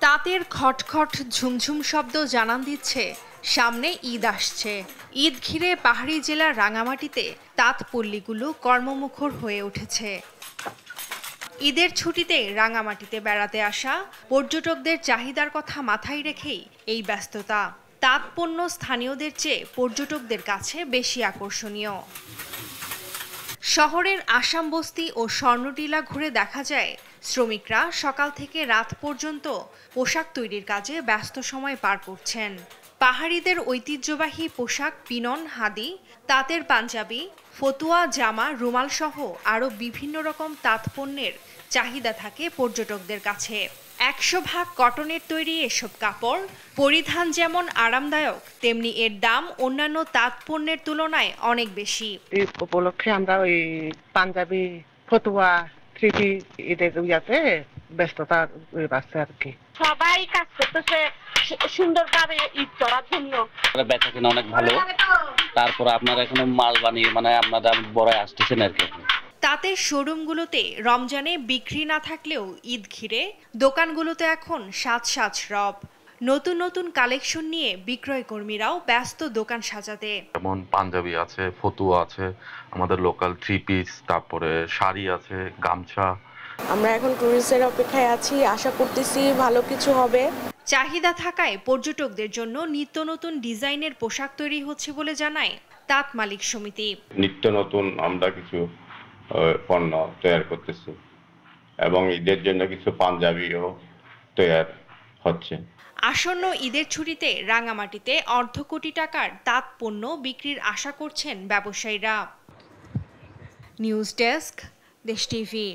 তাঁতের খটখট ঝুমঝুম শব্দ জানান দিচ্ছে সামনে ঈদ আসছে। ঈদ ঘিরে পাহাড়ি জেলার রাঙামাটিতে তাঁত পল্লীগুলো কর্মমুখর হয়ে উঠেছে। ঈদের ছুটিতে রাঙামাটিতে বেড়াতে আসা পর্যটকদের চাহিদার কথা মাথায় রেখেই এই ব্যস্ততা। তাঁত পণ্য স্থানীয়দের চেয়ে পর্যটকদের কাছে বেশি আকর্ষণীয়। শহরের আসাম বস্তি ও স্বর্ণটিলা ঘুরে দেখা যায় শ্রমিকরা সকাল থেকে রাত পর্যন্ত পোশাক তৈরির কাজে ব্যস্ত সময় পার করছেন। পাহাড়িদের ঐতিহ্যবাহী পোশাক পিনন, হাদি, তাঁতের পাঞ্জাবি, ফতুয়া, জামা, রুমাল সহ আরও বিভিন্ন রকম তাঁত পণ্যের চাহিদা থাকে পর্যটকদের কাছে। 100% কটনের তৈরি এসব কাপড় পরিধান যেমন আরামদায়ক, তেমনি এর দাম অন্যান্য তাঁত পণ্যের তুলনায় অনেক বেশি। ঈদ উপলক্ষে আমরা ওই পাঞ্জাবি, ফতুয়া, থ্রি ঈদের ইয়াতে ব্যস্ততা বাড়ছে আর কি। সবাই কাজ করতেছে সুন্দরভাবে ঈদ করার জন্য। বেচা কিনা অনেক ভালো। তারপর আপনারা এখনো মাল বানিয়ে আপনারা বড় আসতেছেন আর কি। তাঁতের শোরুমগুলোতে রমজানে বিক্রি না থাকলেও ঈদ ঘিরে দোকানগুলোতে এখন সাজ সাজ রব। নতুন নতুন কালেকশন নিয়ে বিক্রয় কর্মীরাও ব্যস্ত দোকান সাজাতে। যেমন পাঞ্জাবি আছে, ফতুয়া আছে, আমাদের লোকাল থ্রি পিস, তারপরে শাড়ি আছে, গামছা। আমরা এখন টুরিস্টের অপেক্ষায় আছি, আশা করতেছি ভালো কিছু হবে। চাহিদা থাকায় পর্যটকদের জন্য নিত্য নতুন ডিজাইনের পোশাক তৈরি হচ্ছে বলে জানায় তাঁত মালিক সমিতি। নিত্য নতুন আমরা কিছু পণ্য তৈরি করতেছি এবং ঈদের জন্য কিছু পাঞ্জাবিও তৈরি হচ্ছে। আসন্ন ঈদের ছুটিতে রাঙামাটিতে অর্ধ কোটি টাকার তাঁত পণ্য বিক্রির আশা করছেন ব্যবসায়ীরা। নিউজ ডেস্ক, দেশ টিভি।